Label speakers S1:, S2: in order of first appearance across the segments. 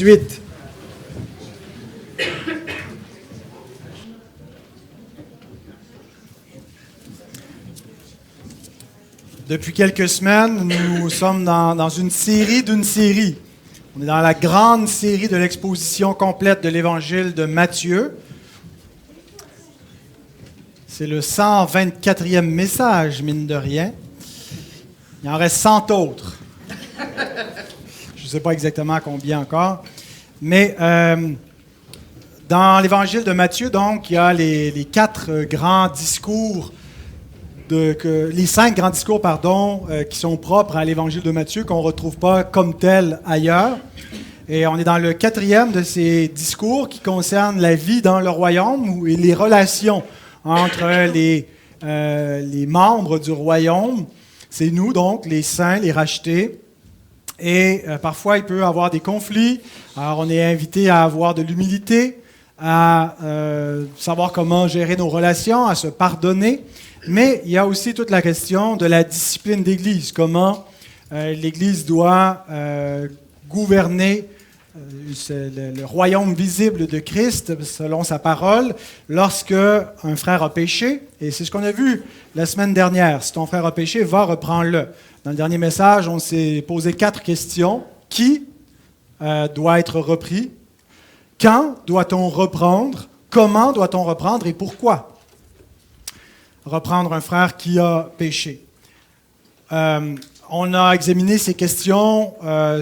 S1: 18. Depuis quelques semaines, nous sommes dans une série d'une série. On est dans la grande série de l'exposition complète de l'Évangile de Matthieu. C'est le 124e message, mine de rien. Il en reste 100 autres. Je ne sais pas exactement combien encore. Mais dans l'Évangile de Matthieu, donc, il y a les 5 grands discours qui sont propres à l'Évangile de Matthieu, qu'on ne retrouve pas comme tels ailleurs. Et on est dans le 4e de ces discours qui concerne la vie dans le royaume et les relations entre les membres du royaume. C'est nous, donc, les saints, les rachetés. Et parfois, il peut y avoir des conflits. Alors, on est invité à avoir de l'humilité, à savoir comment gérer nos relations, à se pardonner. Mais il y a aussi toute la question de la discipline d'Église, comment l'Église doit gouverner le royaume visible de Christ selon sa parole lorsque un frère a péché. Et c'est ce qu'on a vu la semaine dernière. Si ton frère a péché, va, reprends-le. Dans le dernier message, on s'est posé 4 questions. Qui doit être repris? Quand doit-on reprendre? Comment doit-on reprendre et pourquoi? Reprendre un frère qui a péché. On a examiné ces questions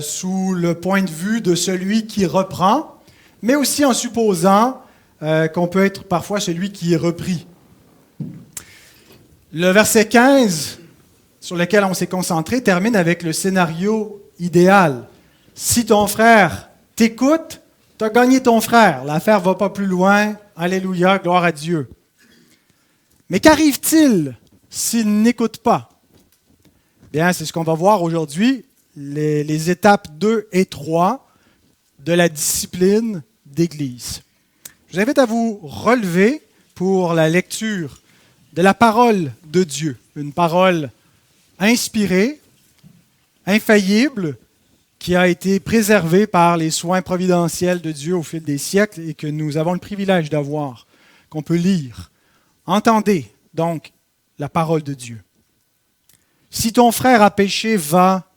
S1: sous le point de vue de celui qui reprend, mais aussi en supposant qu'on peut être parfois celui qui est repris. Le verset 15, sur lequel on s'est concentré, termine avec le scénario idéal. Si ton frère t'écoute, tu as gagné ton frère. L'affaire ne va pas plus loin. Alléluia, gloire à Dieu. Mais qu'arrive-t-il s'il n'écoute pas? Bien, c'est ce qu'on va voir aujourd'hui, les étapes 2 et 3 de la discipline d'Église. Je vous invite à vous relever pour la lecture de la parole de Dieu, une parole inspirée, infaillible, qui a été préservée par les soins providentiels de Dieu au fil des siècles et que nous avons le privilège d'avoir, qu'on peut lire. Entendez donc la parole de Dieu. Si ton frère a péché, va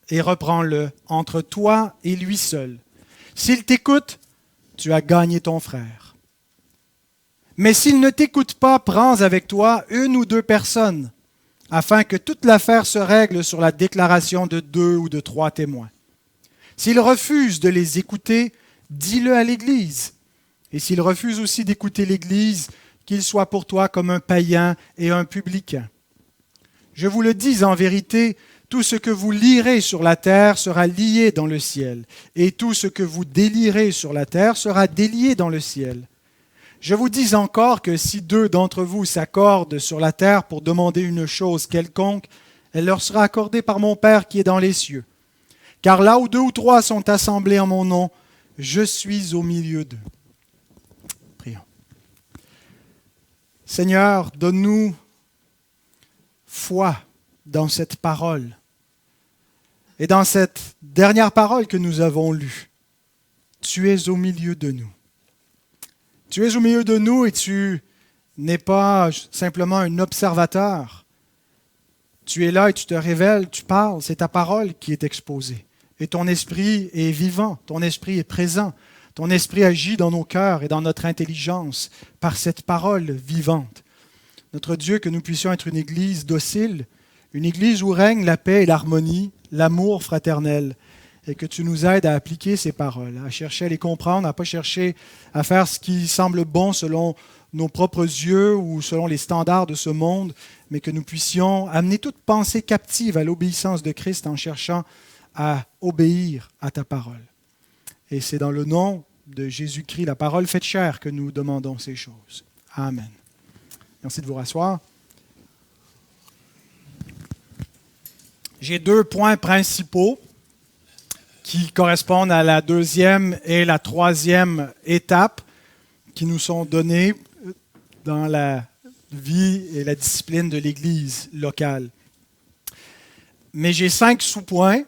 S1: et reprends-le entre toi et lui seul. S'il t'écoute, tu as gagné ton frère. Mais s'il ne t'écoute pas, prends avec toi 1 ou 2 personnes, afin que toute l'affaire se règle sur la déclaration de 2 ou de 3 témoins. S'il refuse de les écouter, dis-le à l'Église. Et s'il refuse aussi d'écouter l'Église, qu'il soit pour toi comme un païen et un publicain. Je vous le dis en vérité, tout ce que vous lierez sur la terre sera lié dans le ciel, et tout ce que vous délierez sur la terre sera délié dans le ciel. Je vous dis encore que si 2 d'entre vous s'accordent sur la terre pour demander une chose quelconque, elle leur sera accordée par mon Père qui est dans les cieux. Car là où 2 ou 3 sont assemblés en mon nom, je suis au milieu d'eux. Prions. Seigneur, donne-nous foi dans cette parole et dans cette dernière parole que nous avons lue. Tu es au milieu de nous. Tu es au milieu de nous et tu n'es pas simplement un observateur. Tu es là et tu te révèles, tu parles, c'est ta parole qui est exposée. Et ton esprit est vivant, ton esprit est présent. Ton esprit agit dans nos cœurs et dans notre intelligence par cette parole vivante. Notre Dieu, que nous puissions être une église docile, une église où règne la paix et l'harmonie, l'amour fraternel, et que tu nous aides à appliquer ces paroles, à chercher à les comprendre, à ne pas chercher à faire ce qui semble bon selon nos propres yeux ou selon les standards de ce monde, mais que nous puissions amener toute pensée captive à l'obéissance de Christ en cherchant à obéir à ta parole. Et c'est dans le nom de Jésus-Christ, la parole faite chair, que nous demandons ces choses. Amen. Merci de vous rasseoir. J'ai 2 points principaux qui correspondent à la 2e et la 3e étape qui nous sont données dans la vie et la discipline de l'Église locale. Mais j'ai 5 sous-points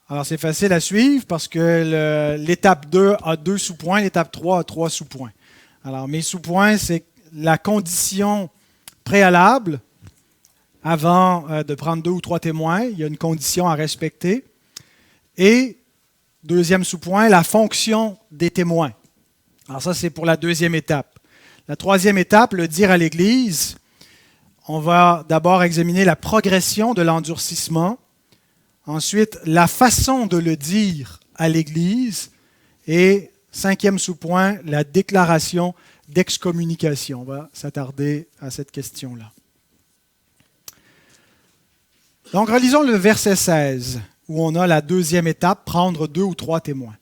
S1: Alors, c'est facile à suivre parce que l'étape 2 a 2 sous-points, l'étape 3 a 3 sous-points. Alors, mes sous-points, c'est la condition préalable avant de prendre 2 ou 3 témoins. Il y a une condition à respecter. Et, deuxième sous-point, la fonction des témoins. Alors ça, c'est pour la deuxième étape. La troisième étape, le dire à l'Église. On va d'abord examiner la progression de l'endurcissement. Ensuite, la façon de le dire à l'Église. Et, cinquième sous-point, la déclaration d'excommunication. On va s'attarder à cette question-là. Donc, relisons le verset 16, où on a la deuxième étape, prendre 2 ou 3 témoins.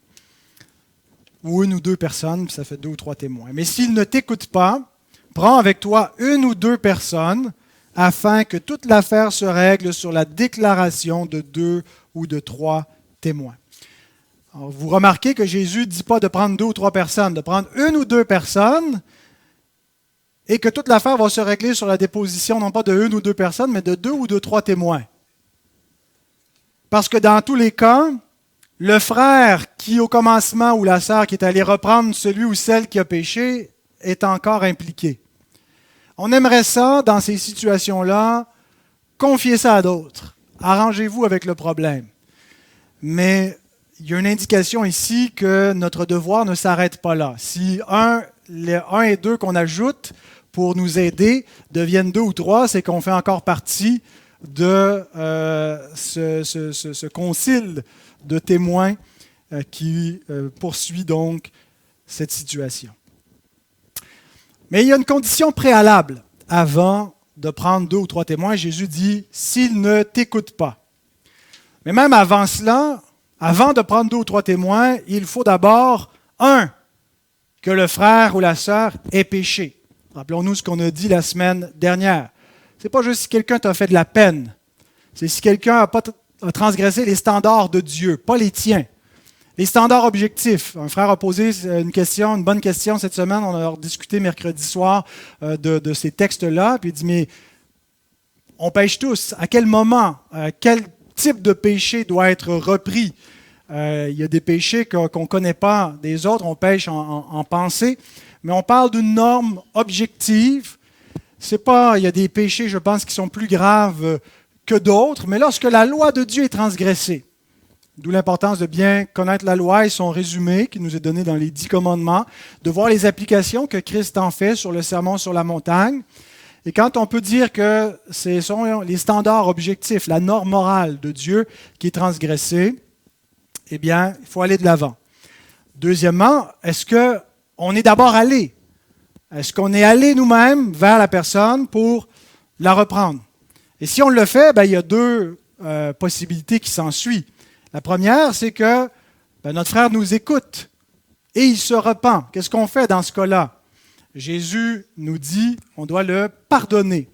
S1: Ou 1 ou 2 personnes, ça fait 2 ou 3 témoins. Mais s'ils ne t'écoutent pas, prends avec toi 1 ou 2 personnes, afin que toute l'affaire se règle sur la déclaration de 2 ou de 3 témoins. Alors, vous remarquez que Jésus ne dit pas de prendre 2 ou 3 personnes, de prendre 1 ou 2 personnes, et que toute l'affaire va se régler sur la déposition, non pas de 1 ou 2 personnes, mais de 2 ou de 3 témoins. Parce que dans tous les cas, le frère qui, au commencement, ou la sœur qui est allé reprendre celui ou celle qui a péché, est encore impliqué. On aimerait ça, dans ces situations-là, confier ça à d'autres. Arrangez-vous avec le problème. Mais il y a une indication ici que notre devoir ne s'arrête pas là. Si les 1 et 2 qu'on ajoute pour nous aider deviennent 2 ou 3, c'est qu'on fait encore partie de ce concile de témoins qui poursuit donc cette situation. Mais il y a une condition préalable avant de prendre 2 ou 3 témoins. Jésus dit « s'ils ne t'écoutent pas ». Mais même avant cela, avant de prendre 2 ou 3 témoins, il faut d'abord, 1, que le frère ou la sœur ait péché. Rappelons-nous ce qu'on a dit la semaine dernière. Ce n'est pas juste si quelqu'un t'a fait de la peine. C'est si quelqu'un a transgressé les standards de Dieu, pas les tiens. Les standards objectifs. Un frère a posé une bonne question cette semaine. On a discuté mercredi soir de ces textes-là. Puis il dit, mais on pêche tous. À quel moment? Quel type de péché doit être repris? Il y a des péchés qu'on ne connaît pas des autres. On pêche en pensée. Mais on parle d'une norme objective. Il y a des péchés, je pense, qui sont plus graves que d'autres. Mais lorsque la loi de Dieu est transgressée, d'où l'importance de bien connaître la loi et son résumé qui nous est donné dans les 10 commandements, de voir les applications que Christ en fait sur le sermon sur la montagne. Et quand on peut dire que ce sont les standards objectifs, la norme morale de Dieu qui est transgressée, eh bien, il faut aller de l'avant. Deuxièmement, est-ce qu'on est d'abord allé? Est-ce qu'on est allé nous-mêmes vers la personne pour la reprendre? Et si on le fait, il y a 2 possibilités qui s'ensuivent. La première, c'est que notre frère nous écoute et il se repent. Qu'est-ce qu'on fait dans ce cas-là? Jésus nous dit qu'on doit le pardonner.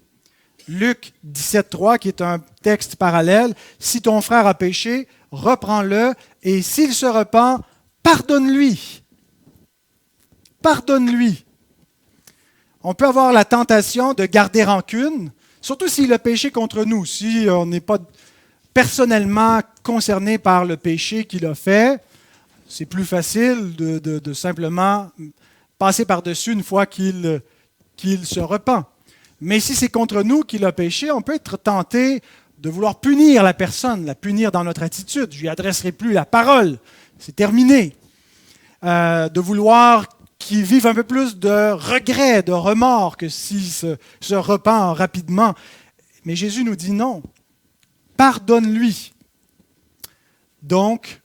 S1: Luc 17,3, qui est un texte parallèle, « Si ton frère a péché, reprends-le, et s'il se repent, pardonne-lui. » Pardonne-lui. On peut avoir la tentation de garder rancune, surtout s'il a péché contre nous, si on n'est pas personnellement concerné par le péché qu'il a fait. C'est plus facile de simplement passer par-dessus une fois qu'il se repent. Mais si c'est contre nous qu'il a péché, on peut être tenté de vouloir punir la personne, la punir dans notre attitude. Je ne lui adresserai plus la parole. C'est terminé. De vouloir qu'il vive un peu plus de regret, de remords que s'il se repent rapidement. Mais Jésus nous dit non. Pardonne-lui. Donc,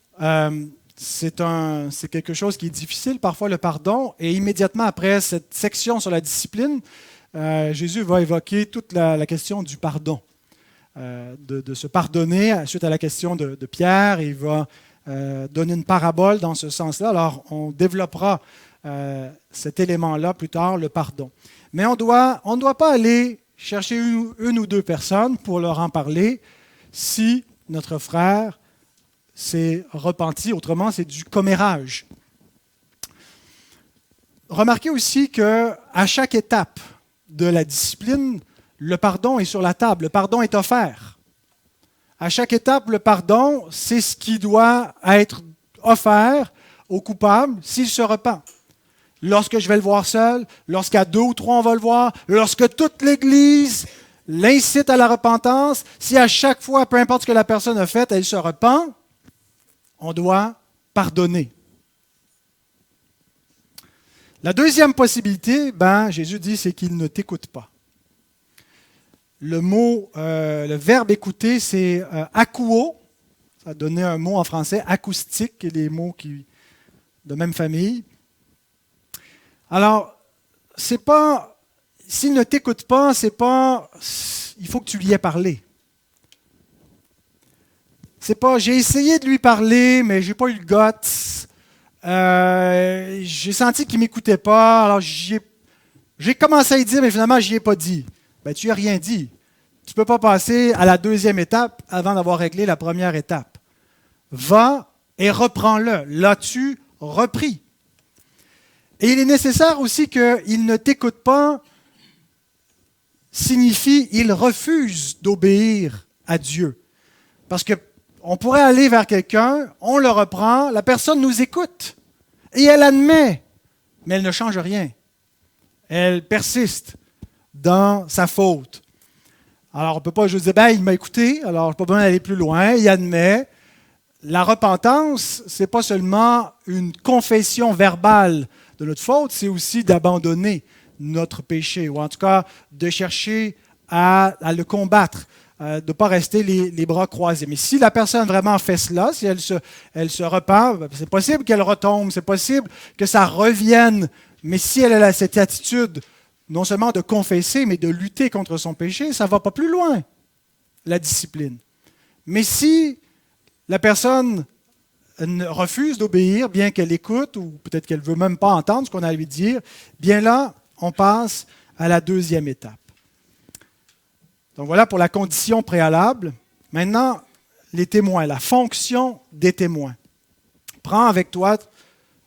S1: c'est quelque chose qui est difficile, parfois le pardon. Et immédiatement après cette section sur la discipline, Jésus va évoquer toute la question du pardon. De se pardonner suite à la question de Pierre. Il va donner une parabole dans ce sens-là. Alors, on développera cet élément-là plus tard, le pardon. Mais on ne doit pas aller chercher une ou 2 personnes pour leur en parler si notre frère s'est repenti. Autrement, c'est du commérage. Remarquez aussi qu'à chaque étape de la discipline, le pardon est sur la table, le pardon est offert. À chaque étape, le pardon, c'est ce qui doit être offert au coupable s'il se repent. Lorsque je vais le voir seul, lorsqu'à 2 ou 3 on va le voir, lorsque toute l'Église l'incite à la repentance, si à chaque fois, peu importe ce que la personne a fait, elle se repent, on doit pardonner. La deuxième possibilité, Jésus dit, c'est qu'il ne t'écoute pas. Le verbe écouter, c'est akouo. Ça a donné un mot en français, acoustique, et les mots de même famille. Alors, c'est pas, s'il ne t'écoute pas, c'est pas, il faut que tu lui aies parlé. C'est pas, j'ai essayé de lui parler, mais j'ai pas eu le guts. J'ai senti qu'il ne m'écoutait pas, alors j'ai commencé à y dire, mais finalement, je n'y ai pas dit. Tu n'as rien dit. Tu ne peux pas passer à la deuxième étape avant d'avoir réglé la première étape. Va et reprends-le. L'as-tu repris? Et il est nécessaire aussi qu'il ne t'écoute pas signifie il refuse d'obéir à Dieu. Parce qu'on pourrait aller vers quelqu'un, on le reprend, la personne nous écoute et elle admet, mais elle ne change rien. Elle persiste dans sa faute. Alors, on ne peut pas juste dire, il m'a écouté, alors je n'ai pas besoin d'aller plus loin, il admet. La repentance, ce n'est pas seulement une confession verbale de notre faute, c'est aussi d'abandonner notre péché, ou en tout cas de chercher à le combattre, de ne pas rester les bras croisés. Mais si la personne vraiment fait cela, si elle se repent, c'est possible qu'elle retombe, c'est possible que ça revienne, mais si elle a cette attitude non seulement de confesser, mais de lutter contre son péché, ça ne va pas plus loin, la discipline. Mais si la personne refuse d'obéir, bien qu'elle écoute, ou peut-être qu'elle ne veut même pas entendre ce qu'on a à lui dire, bien là, on passe à la deuxième étape. Donc voilà pour la condition préalable. Maintenant, les témoins, la fonction des témoins. Prends avec toi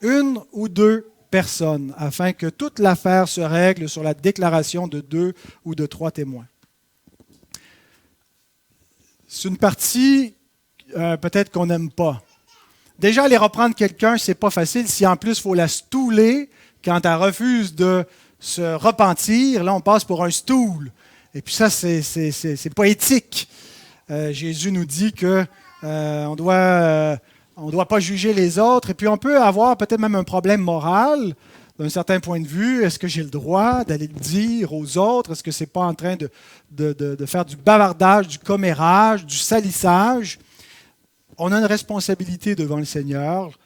S1: 1 ou 2 personnes afin que toute l'affaire se règle sur la déclaration de 2 ou de 3 témoins. C'est une partie peut-être qu'on n'aime pas. Déjà, aller reprendre quelqu'un, c'est pas facile. Si en plus, il faut la stouler quand elle refuse de se repentir, là, on passe pour un stool. Et puis ça, c'est pas éthique. Jésus nous dit que on doit pas juger les autres. Et puis on peut avoir peut-être même un problème moral d'un certain point de vue. Est-ce que j'ai le droit d'aller le dire aux autres? Est-ce que c'est pas en train de faire du bavardage, du commérage, du salissage? On a une responsabilité devant le Seigneur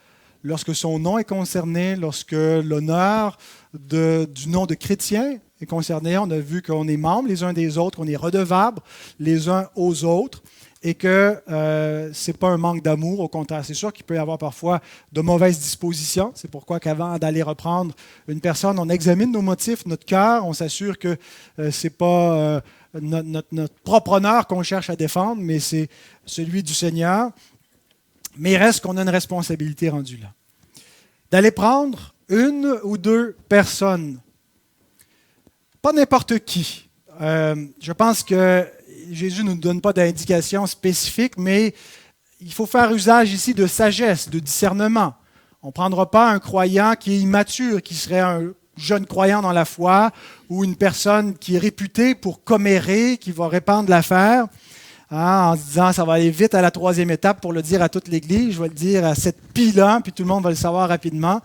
S1: lorsque son nom est concerné, lorsque l'honneur du nom de chrétien est concerné. On a vu qu'on est membres les uns des autres, on est redevables les uns aux autres et que ce n'est pas un manque d'amour, au contraire. C'est sûr qu'il peut y avoir parfois de mauvaises dispositions. C'est pourquoi qu'avant d'aller reprendre une personne, on examine nos motifs, notre cœur, on s'assure que ce n'est pas notre propre honneur qu'on cherche à défendre, mais c'est celui du Seigneur. Mais il reste qu'on a une responsabilité rendue là. D'aller prendre 1 ou 2 personnes. Pas n'importe qui. Je pense que Jésus ne nous donne pas d'indication spécifique, mais il faut faire usage ici de sagesse, de discernement. On ne prendra pas un croyant qui est immature, qui serait un jeune croyant dans la foi, ou une personne qui est réputée pour commérer, qui va répandre l'affaire. En se disant, ça va aller vite à la 3e étape pour le dire à toute l'Église. Je vais le dire à cette pile-là, puis tout le monde va le savoir rapidement.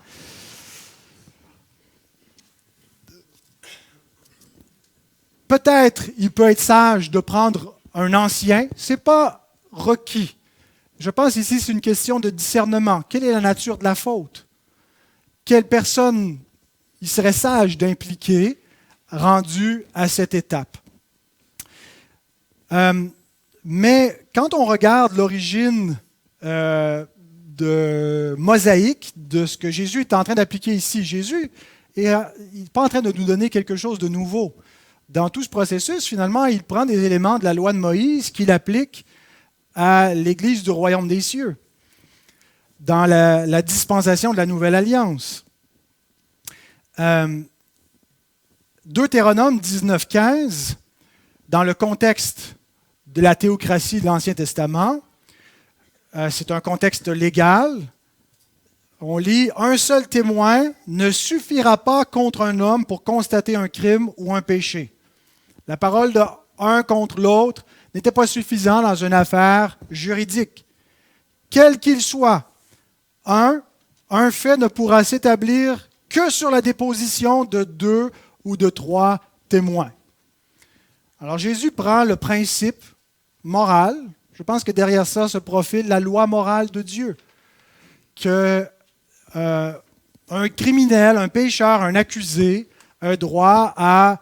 S1: Peut-être, il peut être sage de prendre un ancien. Ce n'est pas requis. Je pense ici, c'est une question de discernement. Quelle est la nature de la faute? Quelle personne il serait sage d'impliquer rendu à cette étape? Mais quand on regarde l'origine mosaïque de ce que Jésus est en train d'appliquer ici, Jésus n'est pas en train de nous donner quelque chose de nouveau. Dans tout ce processus, finalement, il prend des éléments de la loi de Moïse qu'il applique à l'Église du royaume des cieux, dans la dispensation de la Nouvelle Alliance. Deutéronome 19.15, dans le contexte de la théocratie de l'Ancien Testament. C'est un contexte légal. On lit « Un seul témoin ne suffira pas contre un homme pour constater un crime ou un péché. » La parole de un contre l'autre n'était pas suffisant dans une affaire juridique. Quel qu'il soit, un fait ne pourra s'établir que sur la déposition de 2 ou de 3 témoins. Alors Jésus prend le principe moral. Je pense que derrière ça se profile la loi morale de Dieu. Que un criminel, un pécheur, un accusé a droit à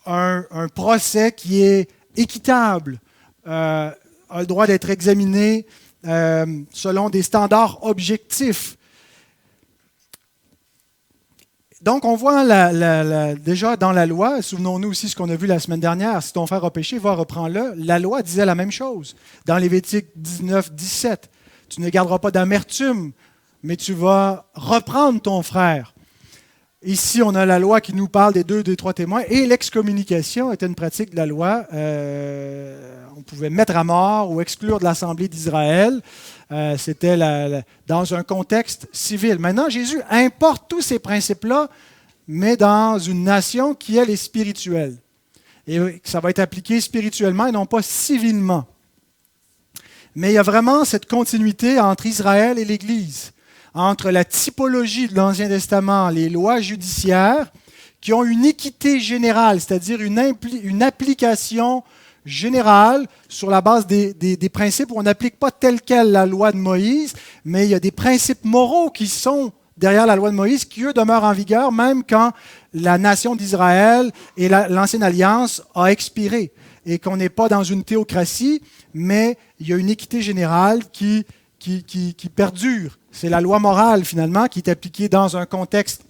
S1: un procès qui est équitable, a le droit d'être examiné selon des standards objectifs. Donc, on voit déjà dans la loi, souvenons-nous aussi ce qu'on a vu la semaine dernière, si ton frère a péché, va, reprends-le. La loi disait la même chose. Dans Lévitique 19, 17, tu ne garderas pas d'amertume, mais tu vas reprendre ton frère. Ici, on a la loi qui nous parle des 2, des 3 témoins, et l'excommunication était une pratique de la loi. On pouvait mettre à mort ou exclure de l'Assemblée d'Israël. C'était dans un contexte civil. Maintenant, Jésus importe tous ces principes-là, mais dans une nation qui, elle, est spirituelle. Et ça va être appliqué spirituellement et non pas civilement. Mais il y a vraiment cette continuité entre Israël et l'Église, entre la typologie de l'Ancien Testament, les lois judiciaires, qui ont une équité générale, c'est-à-dire une application générale sur la base des principes où on n'applique pas telle quelle la loi de Moïse, mais il y a des principes moraux qui sont derrière la loi de Moïse, qui eux demeurent en vigueur même quand la nation d'Israël et l'Ancienne Alliance a expiré, et qu'on n'est pas dans une théocratie, mais il y a une équité générale qui perdure. C'est la loi morale, finalement, qui est appliquée dans un contexte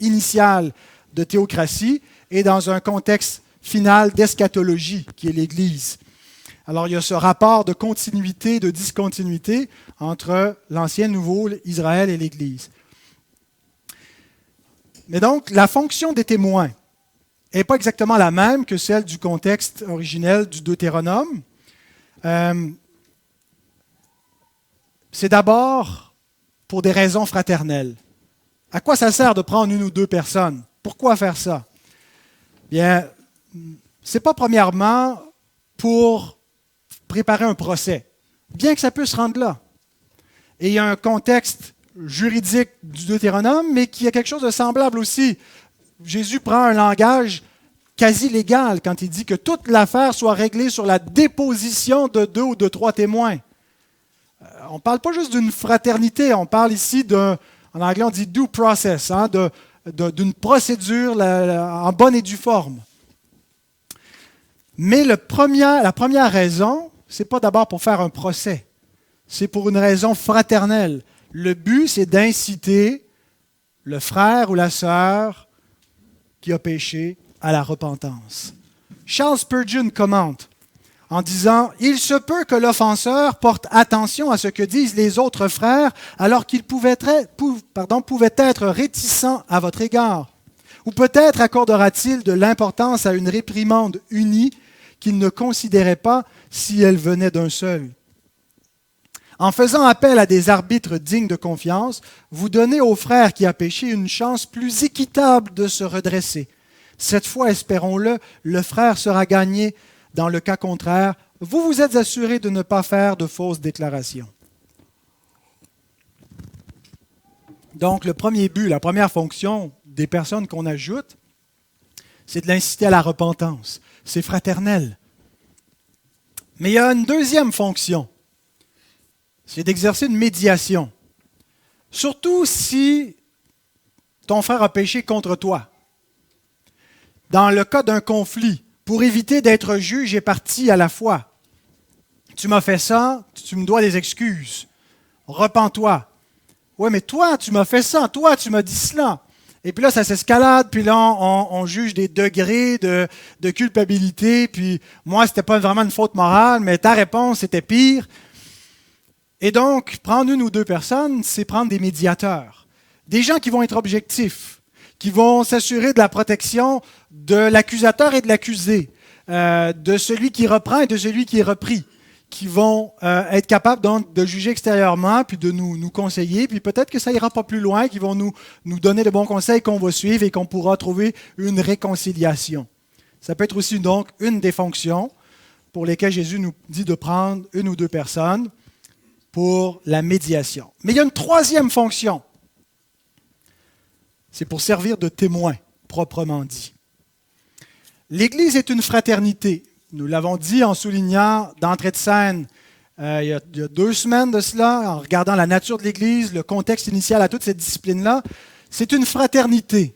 S1: initial de théocratie et dans un contexte final d'eschatologie, qui est l'Église. Alors, il y a ce rapport de continuité, de discontinuité entre l'Ancien, Nouveau, Israël et l'Église. Mais donc, la fonction des témoins n'est pas exactement la même que celle du contexte originel du Deutéronome. C'est d'abord pour des raisons fraternelles. À quoi ça sert de prendre 1 ou 2 personnes? Pourquoi faire ça? Bien, ce n'est pas premièrement pour préparer un procès, bien que ça puisse se rendre là. Et il y a un contexte juridique du Deutéronome, mais qui a quelque chose de semblable aussi. Jésus prend un langage quasi légal quand il dit que toute l'affaire soit réglée sur la déposition de 2 ou de 3 témoins. On ne parle pas juste d'une fraternité, on parle ici en anglais on dit due process, d'une procédure en bonne et due forme. Mais la première raison, ce n'est pas d'abord pour faire un procès, c'est pour une raison fraternelle. Le but, c'est d'inciter le frère ou la sœur qui a péché à la repentance. Charles Spurgeon commente en disant « Il se peut que l'offenseur porte attention à ce que disent les autres frères alors qu'il pouvait être réticent à votre égard. Ou peut-être accordera-t-il de l'importance à une réprimande unie qu'il ne considérait pas si elle venait d'un seul. En faisant appel à des arbitres dignes de confiance, vous donnez au frère qui a péché une chance plus équitable de se redresser. Cette fois, espérons-le, le frère sera gagné. Dans le cas contraire, vous vous êtes assuré de ne pas faire de fausses déclarations. » Donc, le premier but, la première fonction des personnes qu'on ajoute, c'est de l'inciter à la repentance. C'est fraternel. Mais il y a une deuxième fonction, c'est d'exercer une médiation. Surtout si ton frère a péché contre toi. Dans le cas d'un conflit, pour éviter d'être juge et partie à la fois. Tu m'as fait ça, tu me dois des excuses. Repens-toi. Oui, mais toi, tu m'as fait ça, toi, tu m'as dit cela. Et puis là, ça s'escalade, puis là, on juge des degrés de culpabilité, puis moi, c'était pas vraiment une faute morale, mais ta réponse, c'était pire. Et donc, prendre 1 ou 2 personnes, c'est prendre des médiateurs. Des gens qui vont être objectifs, qui vont s'assurer de la protection de l'accusateur et de l'accusé, de celui qui reprend et de celui qui est repris, qui vont être capables donc de juger extérieurement, puis de nous conseiller, puis peut-être que ça ira pas plus loin, qu'ils vont nous donner de bons conseils qu'on va suivre et qu'on pourra trouver une réconciliation. Ça peut être aussi donc une des fonctions pour lesquelles Jésus nous dit de prendre une ou deux personnes pour la médiation. Mais il y a une troisième fonction. C'est pour servir de témoin, proprement dit. L'Église est une fraternité. Nous l'avons dit en soulignant d'entrée de scène il y a 2 semaines de cela, en regardant la nature de l'Église, le contexte initial à toute cette discipline-là. C'est une fraternité.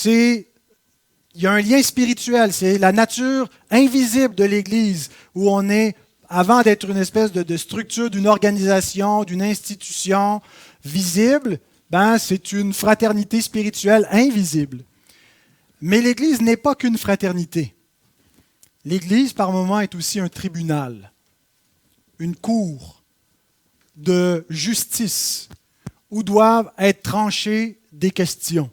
S1: Il y a un lien spirituel, c'est la nature invisible de l'Église, où on est, avant d'être une espèce de structure, d'une organisation, d'une institution visible, c'est une fraternité spirituelle invisible. Mais l'Église n'est pas qu'une fraternité. L'Église, par moments, est aussi un tribunal, une cour de justice, où doivent être tranchées des questions.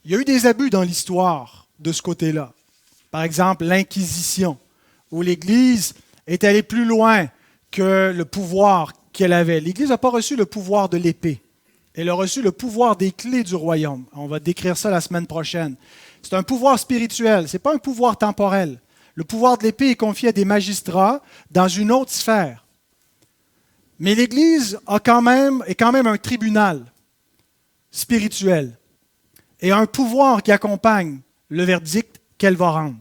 S1: Il y a eu des abus dans l'histoire de ce côté-là. Par exemple, l'Inquisition, où l'Église est allée plus loin que le pouvoir qu'elle avait. L'Église n'a pas reçu le pouvoir de l'épée. Elle a reçu le pouvoir des clés du royaume. On va décrire ça la semaine prochaine. C'est un pouvoir spirituel, ce n'est pas un pouvoir temporel. Le pouvoir de l'épée est confié à des magistrats dans une autre sphère. Mais l'Église est quand même un tribunal spirituel et un pouvoir qui accompagne le verdict qu'elle va rendre.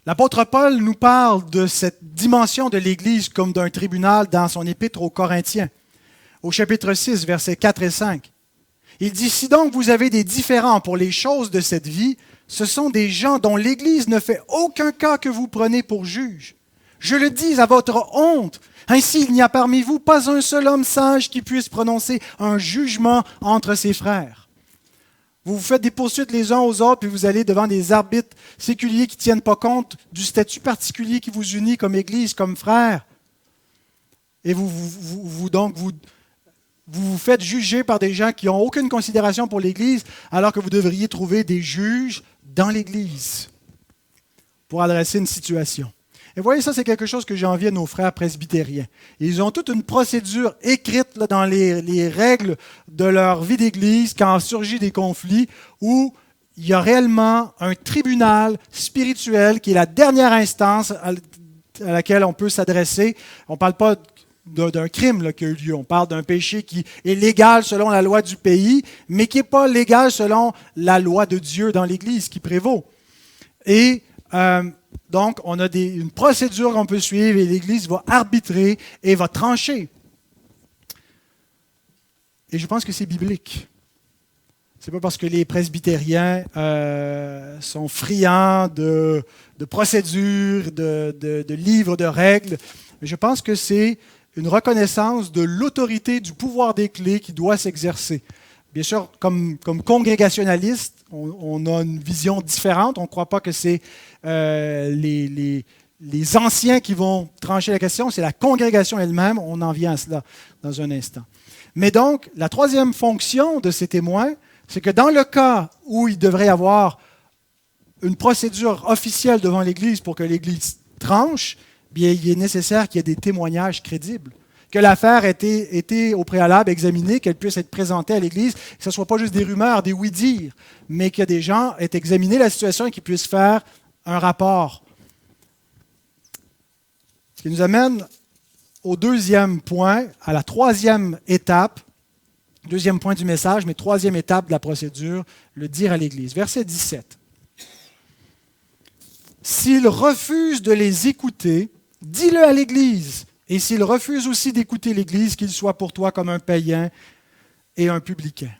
S1: L'apôtre Paul nous parle de cette dimension de l'Église comme d'un tribunal dans son épître aux Corinthiens, au chapitre 6, versets 4 et 5. Il dit, « Si donc vous avez des différends pour les choses de cette vie, ce sont des gens dont l'Église ne fait aucun cas que vous prenez pour juge. Je le dis à votre honte. Ainsi, il n'y a parmi vous pas un seul homme sage qui puisse prononcer un jugement entre ses frères. Vous vous faites des poursuites les uns aux autres, puis vous allez devant des arbitres séculiers qui ne tiennent pas compte du statut particulier qui vous unit comme Église, comme frères. Et vous vous faites juger par des gens qui n'ont aucune considération pour l'Église, alors que vous devriez trouver des juges dans l'Église pour adresser une situation. Et voyez, ça, c'est quelque chose que j'ai envie à nos frères presbytériens. Ils ont toute une procédure écrite là, dans les règles de leur vie d'Église quand surgit des conflits où il y a réellement un tribunal spirituel qui est la dernière instance à laquelle on peut s'adresser. On ne parle pas d'un crime là, qui a eu lieu. On parle d'un péché qui est légal selon la loi du pays, mais qui n'est pas légal selon la loi de Dieu dans l'Église qui prévaut. Et donc, on a une procédure qu'on peut suivre et l'Église va arbitrer et va trancher. Et je pense que c'est biblique. Ce n'est pas parce que les presbytériens sont friands de procédures, de livres, de règles. Mais je pense que c'est une reconnaissance de l'autorité du pouvoir des clés qui doit s'exercer. Bien sûr, comme congrégationaliste, on a une vision différente. On ne croit pas que c'est les anciens qui vont trancher la question, c'est la congrégation elle-même. On en vient à cela dans un instant. Mais donc, la troisième fonction de ces témoins, c'est que dans le cas où il devrait y avoir une procédure officielle devant l'Église pour que l'Église tranche, bien, il est nécessaire qu'il y ait des témoignages crédibles, que l'affaire ait été au préalable examinée, qu'elle puisse être présentée à l'Église, que ce ne soit pas juste des rumeurs, des oui-dire, mais que des gens aient examiné la situation et qu'ils puissent faire un rapport. Ce qui nous amène au deuxième point, à la troisième étape, deuxième point du message, mais troisième étape de la procédure, le dire à l'Église. Verset 17. « S'ils refusent de les écouter, dis-le à l'Église. Et s'il refuse aussi d'écouter l'Église, qu'il soit pour toi comme un païen et un publicain. »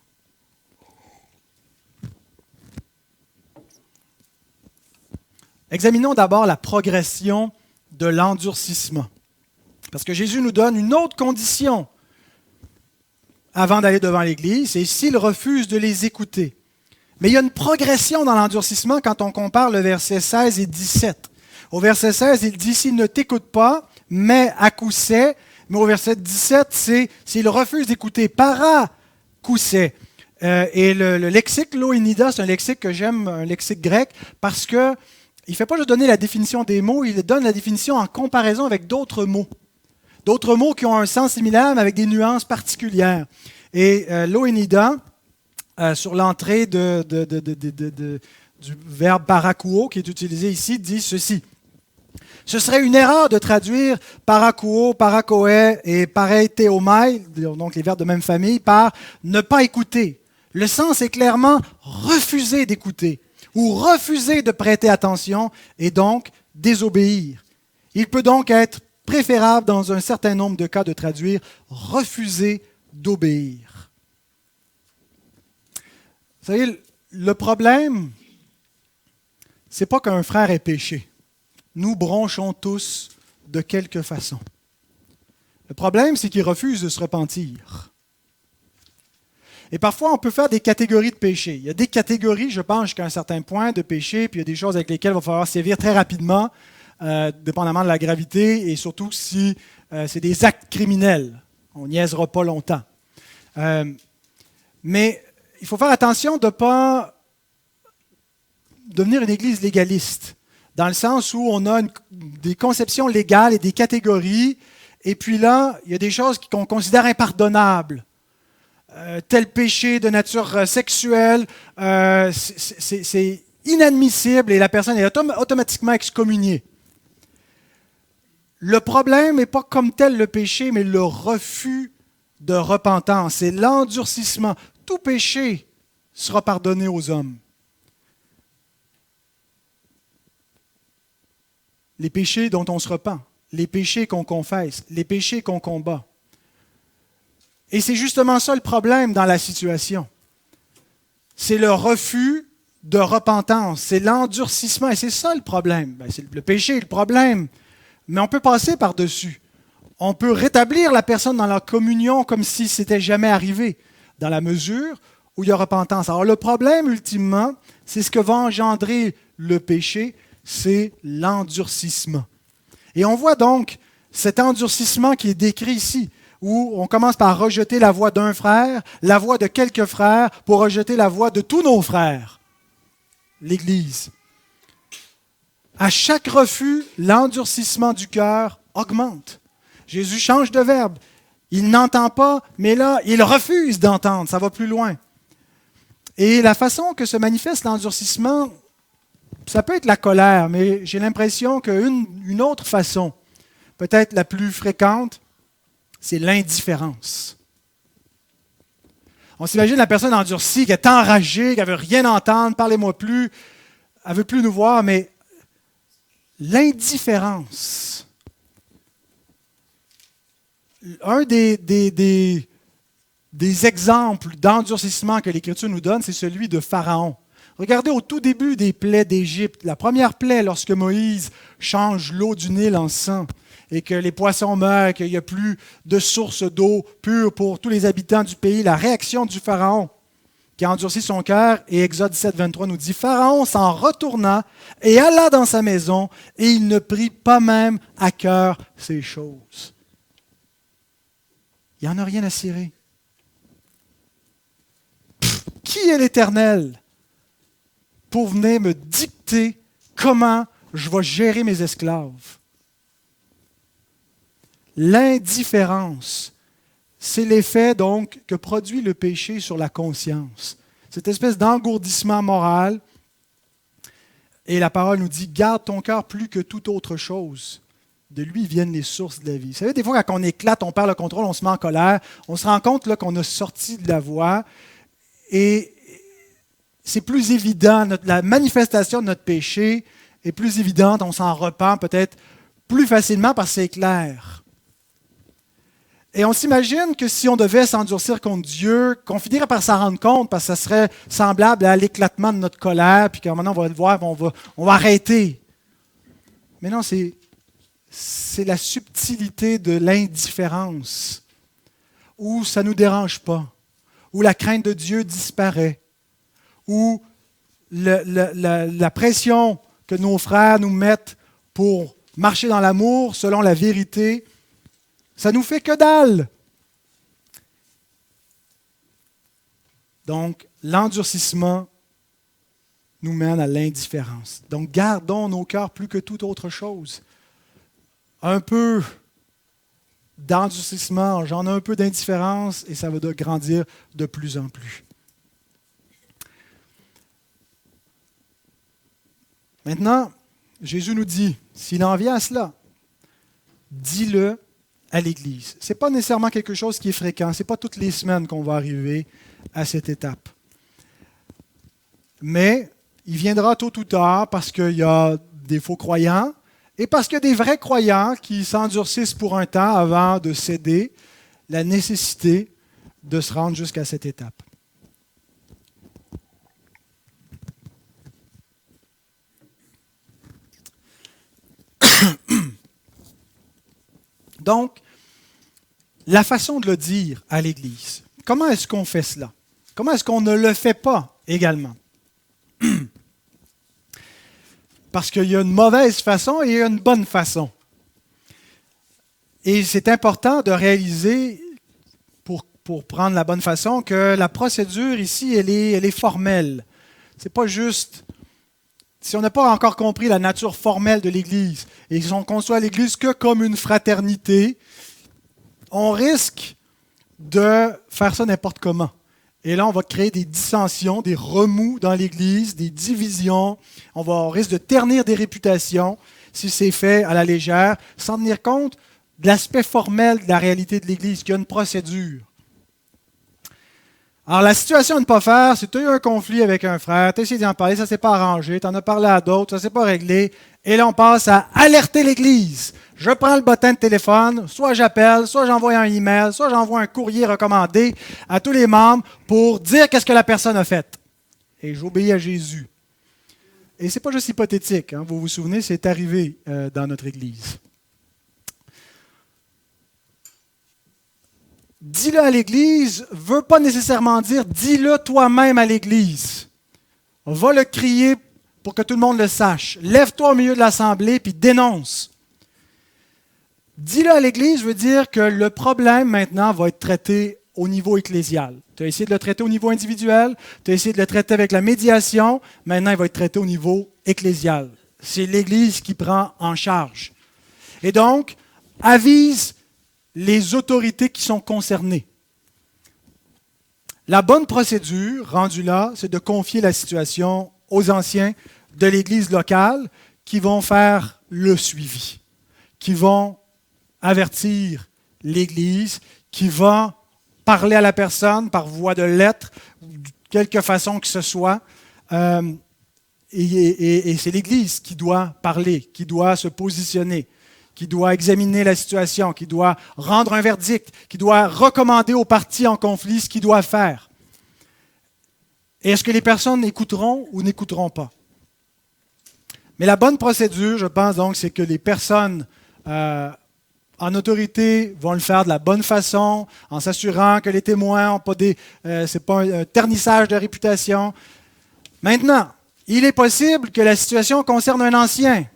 S1: Examinons d'abord la progression de l'endurcissement. Parce que Jésus nous donne une autre condition avant d'aller devant l'Église, c'est s'il refuse de les écouter. Mais il y a une progression dans l'endurcissement quand on compare le verset 16 et 17. Au verset 16, il dit « S'il ne t'écoute pas, mais à coup c'est ». Mais au verset 17, c'est « S'il refuse d'écouter, para coup c'est ». Et le lexique Loïnida, c'est un lexique que j'aime, un lexique grec, parce que il ne fait pas juste donner la définition des mots, il donne la définition en comparaison avec d'autres mots. D'autres mots qui ont un sens similaire, mais avec des nuances particulières. Et Loïnida, sur l'entrée du verbe parakouo qui est utilisé ici, dit ceci. Ce serait une erreur de traduire parakouo, parakoé et pareiteomai, donc les verbes de même famille, par ne pas écouter. Le sens est clairement refuser d'écouter ou refuser de prêter attention et donc désobéir. Il peut donc être préférable dans un certain nombre de cas de traduire refuser d'obéir. Vous savez, le problème, c'est pas qu'un frère ait péché. Nous bronchons tous de quelque façon. Le problème, c'est qu'il refuse de se repentir. Et parfois, on peut faire des catégories de péché. Il y a des catégories, je pense, jusqu'à un certain point de péché, puis il y a des choses avec lesquelles il va falloir sévir très rapidement, dépendamment de la gravité, et surtout si c'est des actes criminels. On niaisera pas longtemps. Mais il faut faire attention de ne pas devenir une église légaliste, dans le sens où on a des conceptions légales et des catégories, et puis là, il y a des choses qu'on considère impardonnables. Tel péché de nature sexuelle, c'est inadmissible et la personne est automatiquement excommuniée. Le problème n'est pas comme tel le péché, mais le refus de repentance, c'est l'endurcissement. Tout péché sera pardonné aux hommes. Les péchés dont on se repent, les péchés qu'on confesse, les péchés qu'on combat. Et c'est justement ça le problème dans la situation. C'est le refus de repentance, c'est l'endurcissement, et c'est ça le problème. Le péché est le problème, mais on peut passer par-dessus. On peut rétablir la personne dans la communion comme si c'était jamais arrivé, dans la mesure où il y a repentance. Alors le problème, ultimement, c'est ce que va engendrer le péché, c'est l'endurcissement. Et on voit donc cet endurcissement qui est décrit ici, où on commence par rejeter la voix d'un frère, la voix de quelques frères, pour rejeter la voix de tous nos frères, l'Église. À chaque refus, l'endurcissement du cœur augmente. Jésus change de verbe. Il n'entend pas, mais là, il refuse d'entendre. Ça va plus loin. Et la façon que se manifeste l'endurcissement, ça peut être la colère, mais j'ai l'impression qu'une autre façon, peut-être la plus fréquente, c'est l'indifférence. On s'imagine la personne endurcie, qui est enragée, qui ne veut rien entendre, parlez-moi plus, elle ne veut plus nous voir, mais l'indifférence. Un des exemples d'endurcissement que l'Écriture nous donne, c'est celui de Pharaon. Regardez au tout début des plaies d'Égypte, la première plaie lorsque Moïse change l'eau du Nil en sang et que les poissons meurent, qu'il n'y a plus de source d'eau pure pour tous les habitants du pays, la réaction du Pharaon qui a endurci son cœur, et Exode 17, 23 nous dit « Pharaon s'en retourna et alla dans sa maison, et il ne prit pas même à cœur ces choses. » Il n'y en a rien à cirer. Qui est l'Éternel pour venir me dicter comment je vais gérer mes esclaves? L'indifférence, c'est l'effet donc que produit le péché sur la conscience. Cette espèce d'engourdissement moral. Et la parole nous dit, garde ton cœur plus que toute autre chose. De lui viennent les sources de la vie. Vous savez, des fois, quand on éclate, on perd le contrôle, on se met en colère, on se rend compte là, qu'on a sorti de la voie. Et c'est plus évident, la manifestation de notre péché est plus évidente, on s'en repent peut-être plus facilement parce que c'est clair. Et on s'imagine que si on devait s'endurcir contre Dieu, qu'on finirait par s'en rendre compte, parce que ça serait semblable à l'éclatement de notre colère, puis qu'à un moment on va le voir, on va arrêter. Mais non, c'est la subtilité de l'indifférence, où ça ne nous dérange pas, où la crainte de Dieu disparaît, où la pression que nos frères nous mettent pour marcher dans l'amour selon la vérité, ça nous fait que dalle. Donc, l'endurcissement nous mène à l'indifférence. Donc, gardons nos cœurs plus que toute autre chose. Un peu d'endurcissement engendre un peu d'indifférence et ça va grandir de plus en plus. Maintenant, Jésus nous dit, s'il en vient à cela, dis-le à l'Église. Ce n'est pas nécessairement quelque chose qui est fréquent. Ce n'est pas toutes les semaines qu'on va arriver à cette étape. Mais il viendra tôt ou tard parce qu'il y a des faux croyants et parce qu'il y a des vrais croyants qui s'endurcissent pour un temps avant de céder la nécessité de se rendre jusqu'à cette étape. Donc, la façon de le dire à l'Église, comment est-ce qu'on fait cela? Comment est-ce qu'on ne le fait pas également? Parce qu'il y a une mauvaise façon et il y a une bonne façon. Et c'est important de réaliser, pour prendre la bonne façon, que la procédure ici, elle est formelle. C'est pas juste... Si on n'a pas encore compris la nature formelle de l'Église et si on conçoit l'Église que comme une fraternité, on risque de faire ça n'importe comment. Et là, on va créer des dissensions, des remous dans l'Église, des divisions. On risque de ternir des réputations si c'est fait à la légère, sans tenir compte de l'aspect formel de la réalité de l'Église, qu'il y a une procédure. Alors, la situation à ne pas faire, c'est que tu as eu un conflit avec un frère, tu as essayé d'en parler, ça ne s'est pas arrangé, tu en as parlé à d'autres, ça ne s'est pas réglé, et là, on passe à alerter l'Église. Je prends le bottin de téléphone, soit j'appelle, soit j'envoie un email, soit j'envoie un courrier recommandé à tous les membres pour dire qu'est-ce que la personne a fait. Et j'obéis à Jésus. Et ce n'est pas juste hypothétique, hein, vous vous souvenez, c'est arrivé dans notre Église. Dis-le à l'Église ne veut pas nécessairement dire dis-le toi-même à l'Église. On va le crier pour que tout le monde le sache. Lève-toi au milieu de l'assemblée puis dénonce. Dis-le à l'Église veut dire que le problème maintenant va être traité au niveau ecclésial. Tu as essayé de le traiter au niveau individuel, tu as essayé de le traiter avec la médiation, maintenant il va être traité au niveau ecclésial. C'est l'Église qui prend en charge. Et donc, avise les autorités qui sont concernées. La bonne procédure, rendue là, c'est de confier la situation aux anciens de l'Église locale qui vont faire le suivi, qui vont avertir l'Église, qui vont parler à la personne par voie de lettre, de quelque façon que ce soit. Et c'est l'Église qui doit parler, qui doit se positionner, qui doit examiner la situation, qui doit rendre un verdict, qui doit recommander aux parties en conflit ce qu'ils doivent faire. Et est-ce que les personnes écouteront ou n'écouteront pas? Mais la bonne procédure, je pense donc, c'est que les personnes en autorité vont le faire de la bonne façon, en s'assurant que les témoins n'ont pas c'est pas un ternissage de réputation. Maintenant, il est possible que la situation concerne un ancien,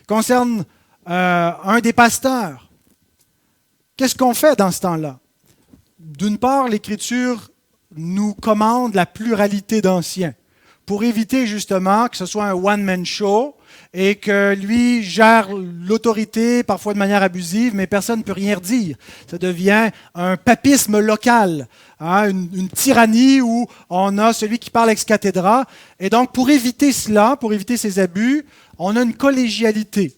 S1: concerne un des pasteurs. Qu'est-ce qu'on fait dans ce temps-là? D'une part, l'Écriture nous commande la pluralité d'anciens pour éviter justement que ce soit un one-man show et que lui gère l'autorité parfois de manière abusive, mais personne ne peut rien dire. Ça devient un papisme local, hein, une tyrannie où on a celui qui parle ex cathedra. Et donc, pour éviter cela, pour éviter ces abus, on a une collégialité.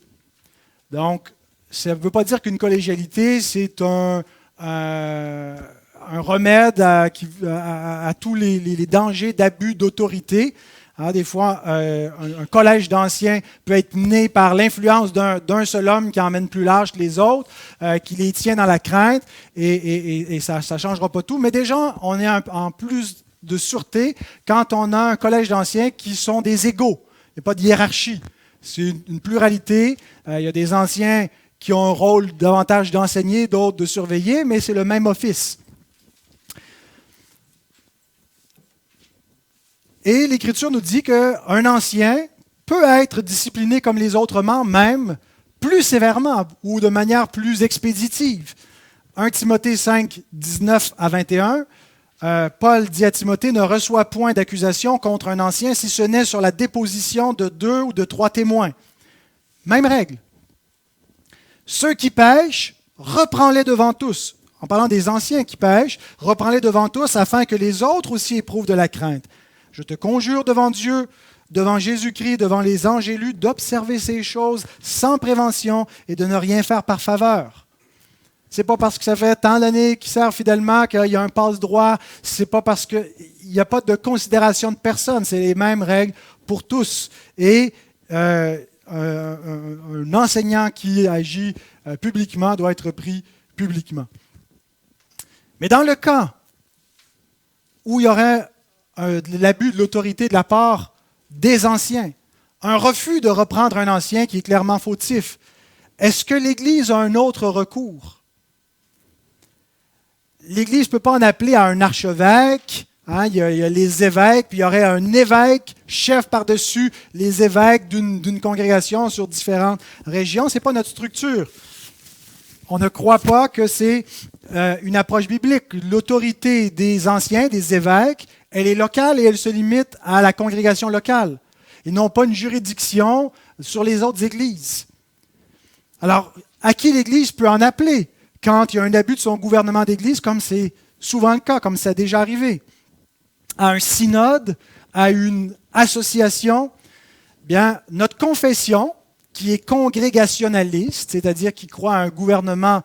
S1: Donc, ça ne veut pas dire qu'une collégialité, c'est un remède à tous les dangers d'abus d'autorité. Hein, des fois, un collège d'anciens peut être né par l'influence d'un seul homme qui emmène plus large que les autres, qui les tient dans la crainte, et ça ne changera pas tout. Mais déjà, on est en plus de sûreté quand on a un collège d'anciens qui sont des égaux. Il n'y a pas de hiérarchie. C'est une pluralité. Il y a des anciens qui ont un rôle davantage d'enseigner, d'autres de surveiller, mais c'est le même office. Et l'Écriture nous dit qu'un ancien peut être discipliné comme les autres membres, même plus sévèrement ou de manière plus expéditive. 1 Timothée 5, 19 à 21 Paul dit à Timothée, ne reçoit point d'accusation contre un ancien si ce n'est sur la déposition de 2 ou de 3 témoins. Même règle. Ceux qui pêchent, reprends-les devant tous. En parlant des anciens qui pêchent, reprends-les devant tous afin que les autres aussi éprouvent de la crainte. Je te conjure devant Dieu, devant Jésus-Christ, devant les anges élus, d'observer ces choses sans prévention et de ne rien faire par faveur. C'est pas parce que ça fait tant d'années qu'ils servent fidèlement qu'il y a un passe-droit. C'est pas parce qu'il n'y a pas de considération de personne. C'est les mêmes règles pour tous. Et un enseignant qui agit publiquement doit être pris publiquement. Mais dans le cas où il y aurait l'abus de l'autorité de la part des anciens, un refus de reprendre un ancien qui est clairement fautif, est-ce que l'Église a un autre recours? L'Église ne peut pas en appeler à un archevêque. Il y a les évêques, puis il y aurait un évêque, chef par-dessus les évêques d'une congrégation sur différentes régions. Ce n'est pas notre structure. On ne croit pas que c'est une approche biblique. L'autorité des anciens, des évêques, elle est locale et elle se limite à la congrégation locale. Ils n'ont pas une juridiction sur les autres églises. Alors, à qui l'Église peut en appeler quand il y a un abus de son gouvernement d'Église, comme c'est souvent le cas, comme ça a déjà arrivé? À un synode, à une association, bien, notre confession, qui est congrégationaliste, c'est-à-dire qui croit à un gouvernement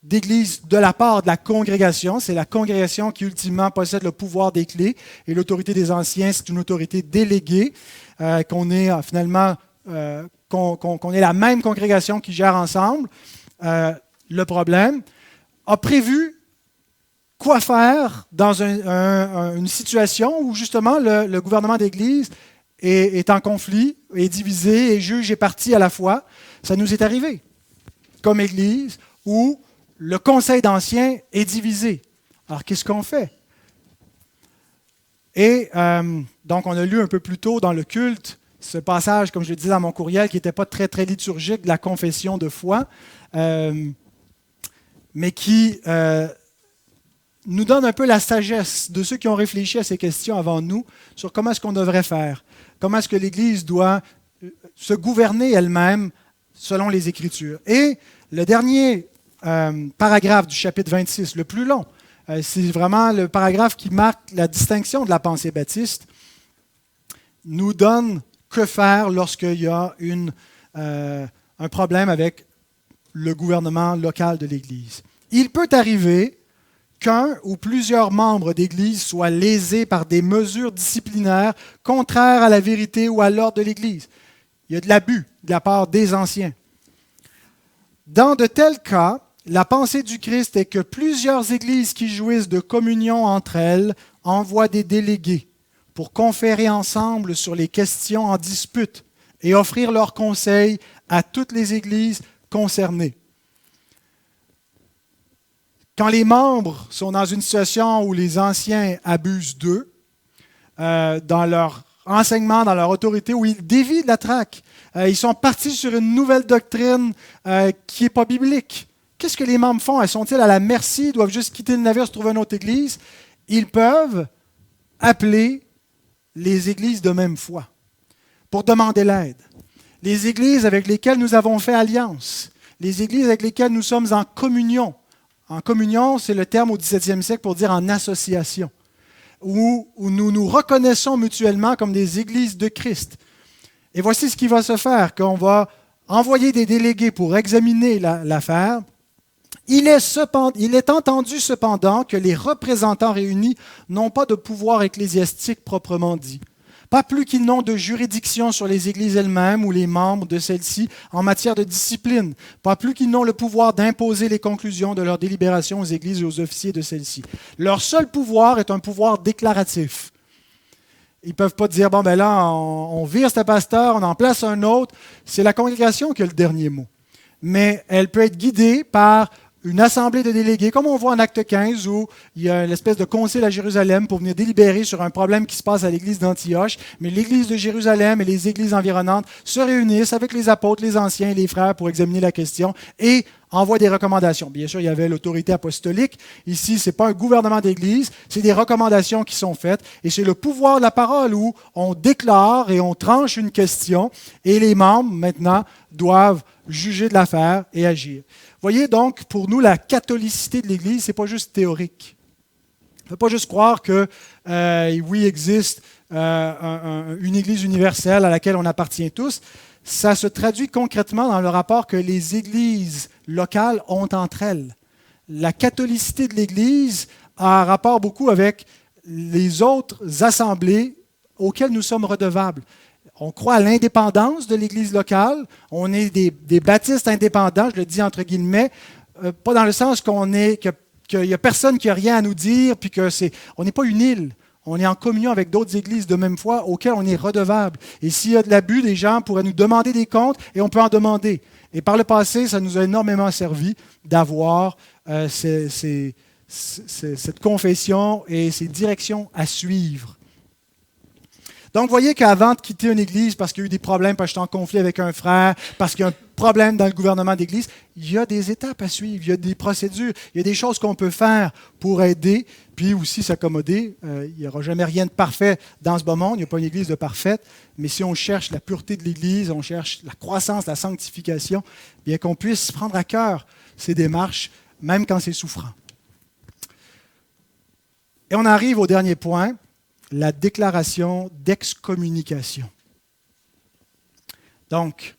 S1: d'Église de la part de la congrégation, c'est la congrégation qui ultimement possède le pouvoir des clés, et l'autorité des anciens, c'est une autorité déléguée, qu'on est finalement, qu'on est la même congrégation qui gère ensemble. Le problème a prévu quoi faire dans une situation où justement le gouvernement d'Église est en conflit, est divisé, est juge et partie à la fois. Ça nous est arrivé comme Église où le conseil d'anciens est divisé. Alors qu'est-ce qu'on fait? Et donc on a lu un peu plus tôt dans le culte ce passage, comme je le disais dans mon courriel, qui n'était pas très, très liturgique, de la confession de foi, mais qui nous donne un peu la sagesse de ceux qui ont réfléchi à ces questions avant nous sur comment est-ce qu'on devrait faire, comment est-ce que l'Église doit se gouverner elle-même selon les Écritures. Et le dernier paragraphe du chapitre 26, le plus long, c'est vraiment le paragraphe qui marque la distinction de la pensée baptiste, nous donne que faire lorsqu'il y a un problème avec le gouvernement local de l'Église. Il peut arriver qu'un ou plusieurs membres d'Église soient lésés par des mesures disciplinaires contraires à la vérité ou à l'ordre de l'Église. Il y a de l'abus de la part des anciens. Dans de tels cas, la pensée du Christ est que plusieurs églises qui jouissent de communion entre elles envoient des délégués pour conférer ensemble sur les questions en dispute et offrir leurs conseils à toutes les églises concernées. Quand les membres sont dans une situation où les anciens abusent d'eux, dans leur enseignement, dans leur autorité, où ils dévient de la traque, ils sont partis sur une nouvelle doctrine qui n'est pas biblique. Qu'est-ce que les membres font? Sont-ils à la merci? Ils doivent juste quitter le navire, se trouver une autre église? Ils peuvent appeler les églises de même foi pour demander l'aide. Les églises avec lesquelles nous avons fait alliance, les églises avec lesquelles nous sommes en communion. En communion, c'est le terme au XVIIe siècle pour dire en association, où nous nous reconnaissons mutuellement comme des églises de Christ. Et voici ce qui va se faire, qu'on va envoyer des délégués pour examiner l'affaire. Il est entendu cependant que les représentants réunis n'ont pas de pouvoir ecclésiastique proprement dit. Pas plus qu'ils n'ont de juridiction sur les églises elles-mêmes ou les membres de celles-ci en matière de discipline. Pas plus qu'ils n'ont le pouvoir d'imposer les conclusions de leurs délibérations aux églises et aux officiers de celles-ci. Leur seul pouvoir est un pouvoir déclaratif. Ils ne peuvent pas dire, bon, ben là, on vire ce pasteur, on en place un autre. C'est la congrégation qui a le dernier mot. Mais elle peut être guidée par une assemblée de délégués, comme on voit en Acte 15, où il y a une espèce de concile à Jérusalem pour venir délibérer sur un problème qui se passe à l'église d'Antioche. Mais l'église de Jérusalem et les églises environnantes se réunissent avec les apôtres, les anciens et les frères pour examiner la question et envoient des recommandations. Bien sûr, il y avait l'autorité apostolique. Ici, ce n'est pas un gouvernement d'église, c'est des recommandations qui sont faites. Et c'est le pouvoir de la parole où on déclare et on tranche une question et les membres, maintenant, doivent juger de l'affaire et agir. Voyez donc, pour nous, la catholicité de l'Église, ce n'est pas juste théorique. Il ne faut pas juste croire que, oui, existe une Église universelle à laquelle on appartient tous. Ça se traduit concrètement dans le rapport que les églises locales ont entre elles. La catholicité de l'Église a un rapport beaucoup avec les autres assemblées auxquelles nous sommes redevables. On croit à l'indépendance de l'Église locale. On est des baptistes indépendants, je le dis entre guillemets, pas dans le sens qu'il n'y a personne qui n'a rien à nous dire, puis on n'est pas une île. On est en communion avec d'autres églises de même foi auxquelles on est redevable. Et s'il y a de l'abus, les gens pourraient nous demander des comptes et on peut en demander. Et par le passé, ça nous a énormément servi d'avoir cette confession et ces directions à suivre. Donc, vous voyez qu'avant de quitter une église parce qu'il y a eu des problèmes, parce que je suis en conflit avec un frère, parce qu'il y a un problème dans le gouvernement d'église, il y a des étapes à suivre, il y a des procédures, il y a des choses qu'on peut faire pour aider, puis aussi s'accommoder. Il n'y aura jamais rien de parfait dans ce beau monde, il n'y a pas une église de parfaite, mais si on cherche la pureté de l'église, on cherche la croissance, la sanctification, bien qu'on puisse prendre à cœur ces démarches, même quand c'est souffrant. Et on arrive au dernier point, la déclaration d'excommunication. Donc,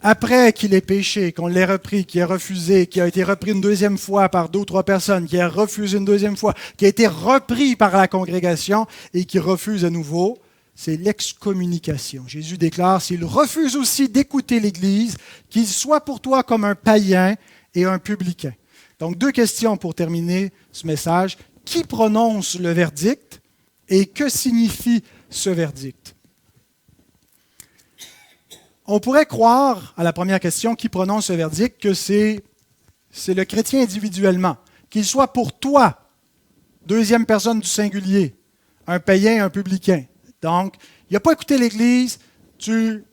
S1: après qu'il ait péché, qu'on l'ait repris, qu'il ait refusé, qu'il a été repris une deuxième fois par 2 ou 3 personnes, qu'il a refusé une deuxième fois, qu'il a été repris par la congrégation et qu'il refuse à nouveau, c'est l'excommunication. Jésus déclare, s'il refuse aussi d'écouter l'Église, qu'il soit pour toi comme un païen et un publicain. Donc, 2 questions pour terminer ce message. Qui prononce le verdict? Et que signifie ce verdict? On pourrait croire, à la première question, qui prononce ce verdict, que c'est le chrétien individuellement, qu'il soit pour toi, deuxième personne du singulier, un païen, un publicain. Donc, il n'a pas écouté l'Église, tu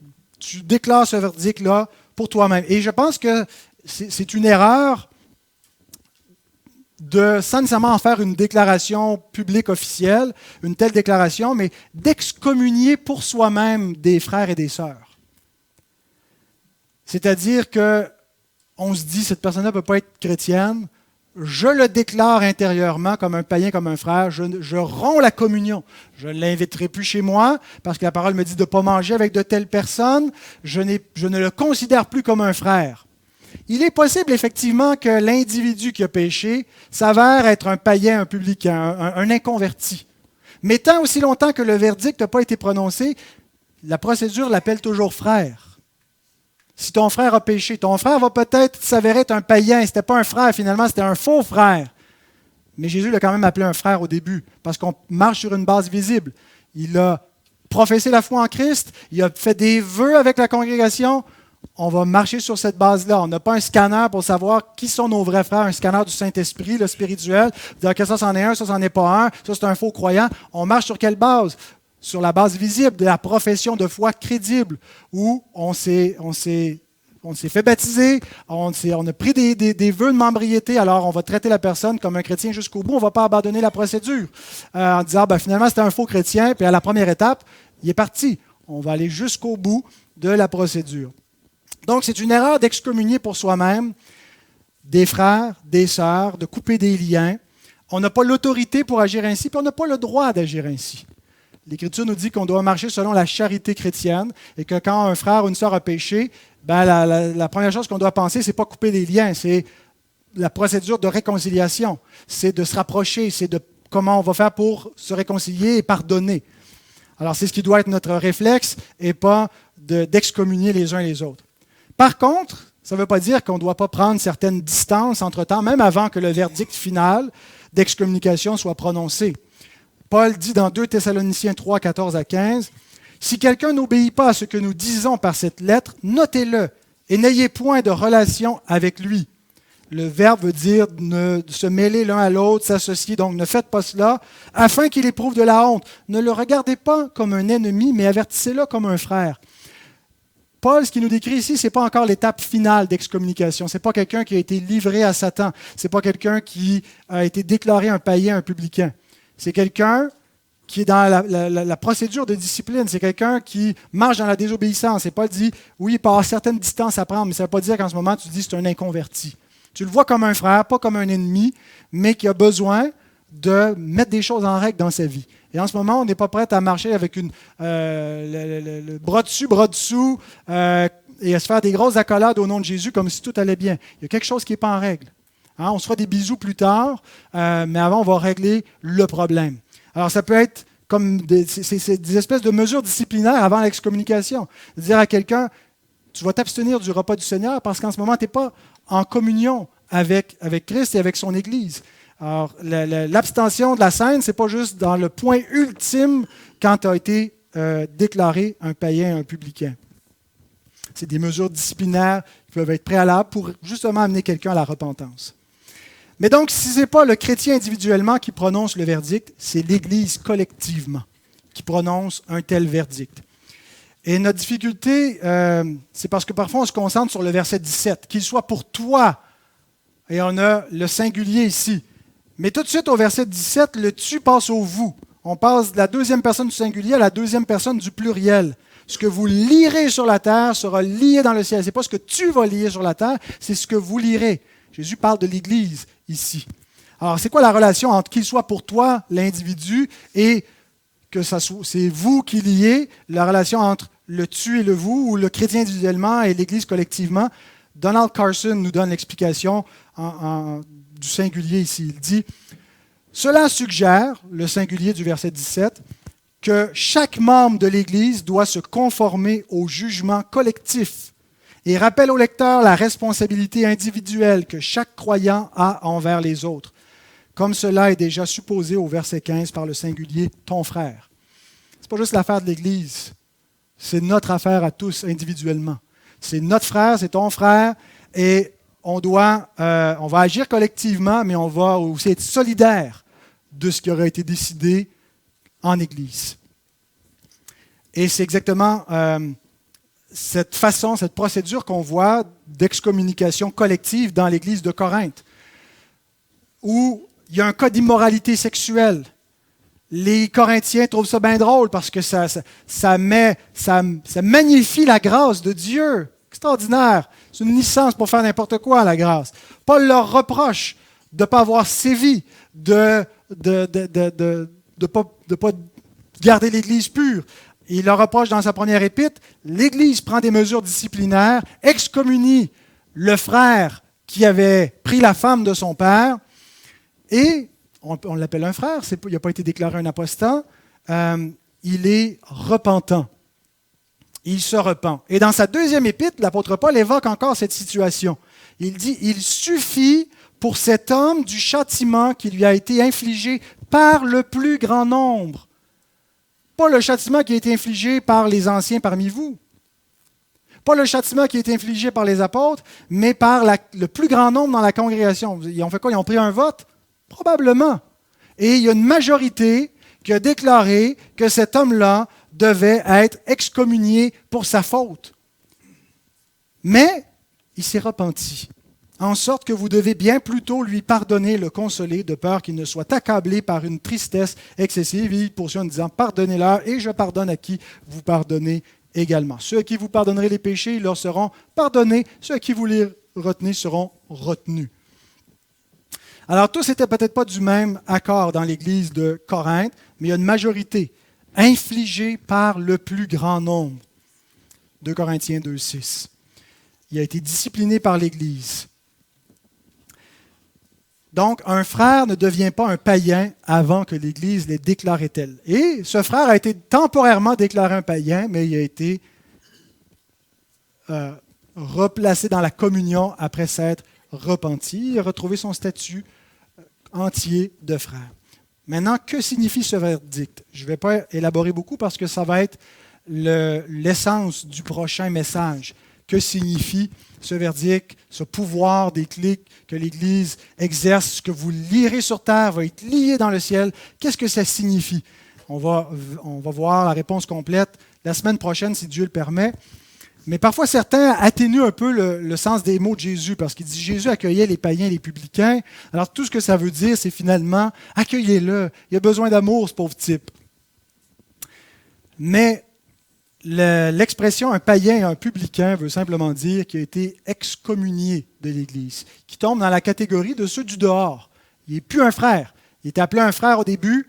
S1: déclares ce verdict-là pour toi-même. Et je pense que c'est une erreur sans nécessairement en faire une déclaration publique officielle, une telle déclaration, mais d'excommunier pour soi-même des frères et des sœurs. C'est-à-dire qu'on se dit, cette personne-là ne peut pas être chrétienne, je le déclare intérieurement comme un païen, comme un frère, je romps la communion. Je ne l'inviterai plus chez moi, parce que la parole me dit de ne pas manger avec de telles personnes, je ne le considère plus comme un frère. Il est possible effectivement que l'individu qui a péché s'avère être un païen, un publicain, un inconverti. Mais tant aussi longtemps que le verdict n'a pas été prononcé, la procédure l'appelle toujours frère. Si ton frère a péché, ton frère va peut-être s'avérer être un païen. Ce n'était pas un frère finalement, c'était un faux frère. Mais Jésus l'a quand même appelé un frère au début, parce qu'on marche sur une base visible. Il a professé la foi en Christ, il a fait des vœux avec la congrégation. On va marcher sur cette base-là. On n'a pas un scanner pour savoir qui sont nos vrais frères, un scanner du Saint-Esprit, le spirituel. Dire que ça, c'en est un, ça, c'en est pas un, ça, c'est un faux croyant. On marche sur quelle base? Sur la base visible de la profession de foi crédible, où on s'est fait baptiser, on a pris des vœux de membriété, alors on va traiter la personne comme un chrétien jusqu'au bout, on ne va pas abandonner la procédure en disant finalement c'était un faux chrétien, puis à la première étape, il est parti. On va aller jusqu'au bout de la procédure. Donc, c'est une erreur d'excommunier pour soi-même des frères, des sœurs, de couper des liens. On n'a pas l'autorité pour agir ainsi, puis on n'a pas le droit d'agir ainsi. L'Écriture nous dit qu'on doit marcher selon la charité chrétienne et que quand un frère ou une sœur a péché, la première chose qu'on doit penser, ce n'est pas couper des liens, c'est la procédure de réconciliation. C'est de se rapprocher, c'est de comment on va faire pour se réconcilier et pardonner. Alors, c'est ce qui doit être notre réflexe et pas d'excommunier les uns et les autres. Par contre, ça ne veut pas dire qu'on ne doit pas prendre certaines distances entre-temps, même avant que le verdict final d'excommunication soit prononcé. Paul dit dans 2 Thessaloniciens 3, 14 à 15, « Si quelqu'un n'obéit pas à ce que nous disons par cette lettre, notez-le et n'ayez point de relation avec lui. Le verbe veut dire de se mêler l'un à l'autre, s'associer. Donc, ne faites pas cela, afin qu'il éprouve de la honte. Ne le regardez pas comme un ennemi, mais avertissez-le comme un frère. Paul, ce qu'il nous décrit ici, ce n'est pas encore l'étape finale d'excommunication. Ce n'est pas quelqu'un qui a été livré à Satan. Ce n'est pas quelqu'un qui a été déclaré un païen, un publicain. C'est quelqu'un qui est dans la procédure de discipline. C'est quelqu'un qui marche dans la désobéissance. Et Paul dit, oui, il peut avoir certaines distances à prendre, mais ça ne veut pas dire qu'en ce moment, tu dis que c'est un inconverti. Tu le vois comme un frère, pas comme un ennemi, mais qui a besoin de mettre des choses en règle dans sa vie. Et en ce moment, on n'est pas prêt à marcher avec le bras dessus, bras dessous, et à se faire des grosses accolades au nom de Jésus comme si tout allait bien. Il y a quelque chose qui n'est pas en règle. Hein, on se fera des bisous plus tard, mais avant, on va régler le problème. Alors, ça peut être comme c'est des espèces de mesures disciplinaires avant l'excommunication. Dire à quelqu'un, tu vas t'abstenir du repas du Seigneur parce qu'en ce moment, tu n'es pas en communion avec Christ et avec son Église. Alors, l'abstention de la scène, ce n'est pas juste dans le point ultime quand tu as été déclaré un païen, un publicain. C'est des mesures disciplinaires qui peuvent être préalables pour justement amener quelqu'un à la repentance. Mais donc, si ce n'est pas le chrétien individuellement qui prononce le verdict, c'est l'Église collectivement qui prononce un tel verdict. Et notre difficulté, c'est parce que parfois on se concentre sur le verset 17, qu'il soit pour toi, et on a le singulier ici. Mais tout de suite au verset 17, le tu passe au vous. On passe de la deuxième personne du singulier à la deuxième personne du pluriel. Ce que vous lirez sur la terre sera lié dans le ciel. Ce n'est pas ce que tu vas lire sur la terre, c'est ce que vous lirez. Jésus parle de l'Église ici. Alors, c'est quoi la relation entre qu'il soit pour toi, l'individu, et que c'est vous qui liez, la relation entre le tu et le vous, ou le chrétien individuellement et l'Église collectivement? Donald Carson nous donne l'explication du singulier ici. Il dit « Cela suggère, le singulier du verset 17, que chaque membre de l'Église doit se conformer au jugement collectif et rappelle au lecteur la responsabilité individuelle que chaque croyant a envers les autres, comme cela est déjà supposé au verset 15 par le singulier « ton frère ». Ce n'est pas juste l'affaire de l'Église, c'est notre affaire à tous individuellement. C'est notre frère, c'est ton frère, et on va agir collectivement, mais on va aussi être solidaire de ce qui aurait été décidé en Église. Et c'est exactement cette façon, cette procédure qu'on voit d'excommunication collective dans l'Église de Corinthe, où il y a un cas d'immoralité sexuelle. Les Corinthiens trouvent ça bien drôle parce que ça magnifie la grâce de Dieu. Extraordinaire. C'est une licence pour faire n'importe quoi, la grâce. Paul leur reproche de ne pas avoir sévi, de ne pas garder l'Église pure. Il leur reproche dans sa première épître, l'Église prend des mesures disciplinaires, excommunie le frère qui avait pris la femme de son père, et on l'appelle un frère, il n'a pas été déclaré un apostat, il est repentant. Il se repent. Et dans sa deuxième épître, l'apôtre Paul évoque encore cette situation. Il dit, il suffit pour cet homme du châtiment qui lui a été infligé par le plus grand nombre. Pas le châtiment qui a été infligé par les anciens parmi vous. Pas le châtiment qui a été infligé par les apôtres, mais par le plus grand nombre dans la congrégation. Ils ont fait quoi? Ils ont pris un vote? Probablement. Et il y a une majorité qui a déclaré que cet homme-là devait être excommunié pour sa faute. Mais il s'est repenti, en sorte que vous devez bien plutôt lui pardonner, le consoler, de peur qu'il ne soit accablé par une tristesse excessive. Et il poursuit en disant, pardonnez-leur, et je pardonne à qui vous pardonnez également. Ceux à qui vous pardonnerez les péchés, ils leur seront pardonnés. Ceux à qui vous les retenez seront retenus. Alors, tous n'étaient peut-être pas du même accord dans l'Église de Corinthe, mais il y a une majorité infligée par le plus grand nombre. 2 Corinthiens 2,6. Il a été discipliné par l'Église. Donc, un frère ne devient pas un païen avant que l'Église l'ait déclaré tel. Et ce frère a été temporairement déclaré un païen, mais il a été replacé dans la communion après s'être repenti et retrouvé son statut entier de frère. Maintenant, que signifie ce verdict? Je ne vais pas élaborer beaucoup parce que ça va être l'essence du prochain message. que signifie ce verdict, ce pouvoir des clés que l'Église exerce. Ce que vous lierez sur terre va être lié dans le ciel. Qu'est-ce que ça signifie? On va voir la réponse complète la semaine prochaine, si Dieu le permet. Mais parfois, certains atténuent un peu le sens des mots de Jésus, parce qu'il dit Jésus accueillait les païens et les publicains. Alors, tout ce que ça veut dire, c'est finalement, accueillez-le. Il a besoin d'amour, ce pauvre type. Mais l'expression un païen et un publicain veut simplement dire qu'il a été excommunié de l'Église, qui tombe dans la catégorie de ceux du dehors. Il n'est plus un frère. Il était appelé un frère au début.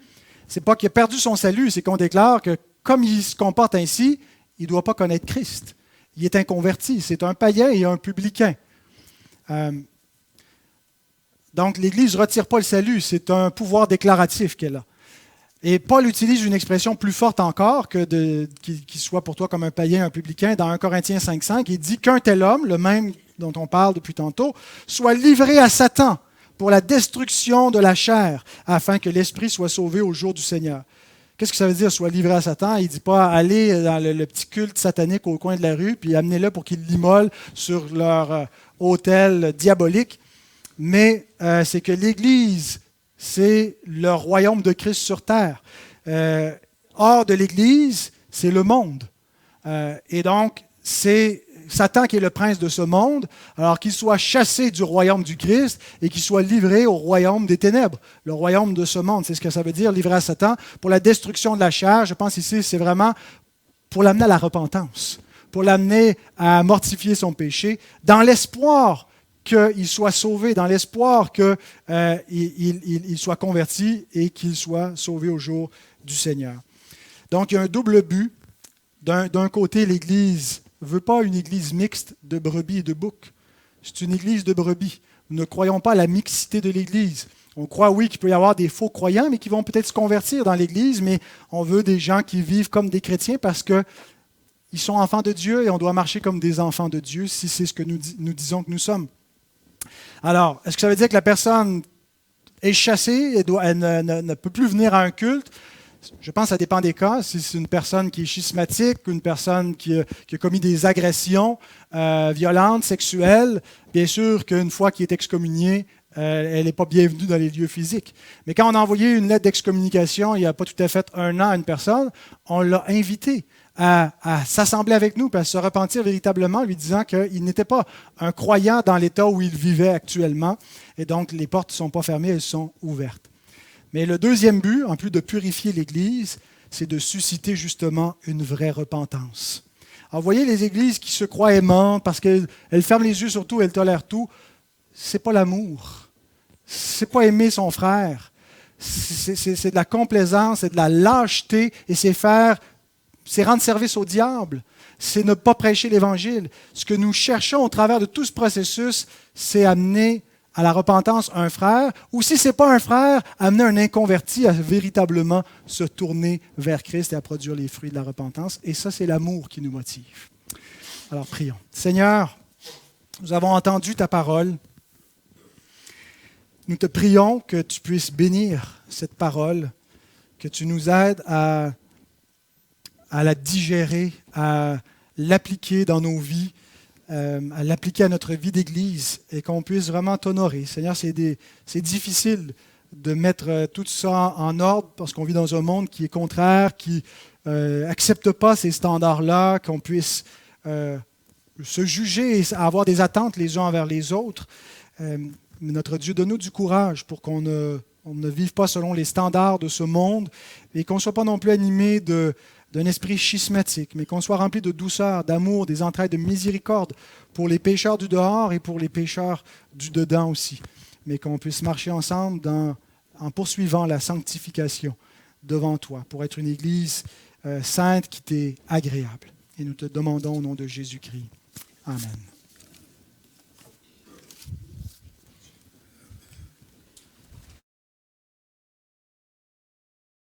S1: Ce n'est pas qu'il a perdu son salut, c'est qu'on déclare que comme il se comporte ainsi, il ne doit pas connaître Christ. Il est inconverti. C'est un païen et un publicain. Donc, l'Église ne retire pas le salut. C'est un pouvoir déclaratif qu'elle a. Et Paul utilise une expression plus forte encore que qu'il soit pour toi comme un païen, un publicain. Dans 1 Corinthiens 5,5, il dit qu'un tel homme, le même dont on parle depuis tantôt, soit livré à Satan pour la destruction de la chair, afin que l'esprit soit sauvé au jour du Seigneur. Qu'est-ce que ça veut dire, soit livré à Satan? Il ne dit pas aller dans le petit culte satanique au coin de la rue, puis amenez-le pour qu'il l'immole sur leur autel diabolique. Mais c'est que l'Église, c'est le royaume de Christ sur terre. Hors de l'Église, c'est le monde. Et donc, c'est Satan qui est le prince de ce monde, alors qu'il soit chassé du royaume du Christ et qu'il soit livré au royaume des ténèbres, le royaume de ce monde. C'est ce que ça veut dire, livré à Satan, pour la destruction de la chair. Je pense ici, c'est vraiment pour l'amener à la repentance, pour l'amener à mortifier son péché, dans l'espoir qu'il soit sauvé, dans l'espoir qu'il soit converti et qu'il soit sauvé au jour du Seigneur. Donc, il y a un double but. D'un côté, l'Église ne veut pas une Église mixte de brebis et de boucs. C'est une Église de brebis. Nous ne croyons pas à la mixité de l'Église. On croit, oui, qu'il peut y avoir des faux croyants, mais qui vont peut-être se convertir dans l'Église, mais on veut des gens qui vivent comme des chrétiens parce qu'ils sont enfants de Dieu et on doit marcher comme des enfants de Dieu si c'est ce que nous disons que nous sommes. Alors, est-ce que ça veut dire que la personne est chassée et elle ne peut plus venir à un culte? Je pense que ça dépend des cas. Si c'est une personne qui est schismatique, une personne qui a commis des agressions violentes, sexuelles, bien sûr qu'une fois qu'il est excommunié, elle n'est pas bienvenue dans les lieux physiques. Mais quand on a envoyé une lettre d'excommunication il n'y a pas tout à fait 1 an à une personne, on l'a invité à s'assembler avec nous et à se repentir véritablement, lui disant qu'il n'était pas un croyant dans l'état où il vivait actuellement. Et donc, les portes ne sont pas fermées, elles sont ouvertes. Mais le deuxième but, en plus de purifier l'Église, c'est de susciter justement une vraie repentance. Alors, vous voyez les églises qui se croient aimantes parce qu'elles ferment les yeux sur tout, elles tolèrent tout. Ce n'est pas l'amour. Ce n'est pas aimer son frère. C'est de la complaisance, c'est de la lâcheté et c'est rendre service au diable. C'est ne pas prêcher l'Évangile. Ce que nous cherchons au travers de tout ce processus, c'est amener à la repentance un frère, ou si ce n'est pas un frère, amener un inconverti à véritablement se tourner vers Christ et à produire les fruits de la repentance. Et ça, c'est l'amour qui nous motive. Alors, prions. Seigneur, nous avons entendu ta parole. Nous te prions que tu puisses bénir cette parole, que tu nous aides à la digérer, à l'appliquer dans nos vies, à l'appliquer à notre vie d'Église et qu'on puisse vraiment t'honorer. Seigneur, c'est difficile de mettre tout ça en ordre parce qu'on vit dans un monde qui est contraire, qui n'accepte pas ces standards-là, qu'on puisse se juger et avoir des attentes les uns envers les autres. Notre Dieu, donne-nous du courage pour qu'on ne vive pas selon les standards de ce monde et qu'on ne soit pas non plus animé d'un esprit schismatique, mais qu'on soit rempli de douceur, d'amour, des entrailles de miséricorde pour les pécheurs du dehors et pour les pécheurs du dedans aussi. Mais qu'on puisse marcher ensemble en poursuivant la sanctification devant toi pour être une Église sainte qui t'est agréable. Et nous te demandons au nom de Jésus-Christ. Amen.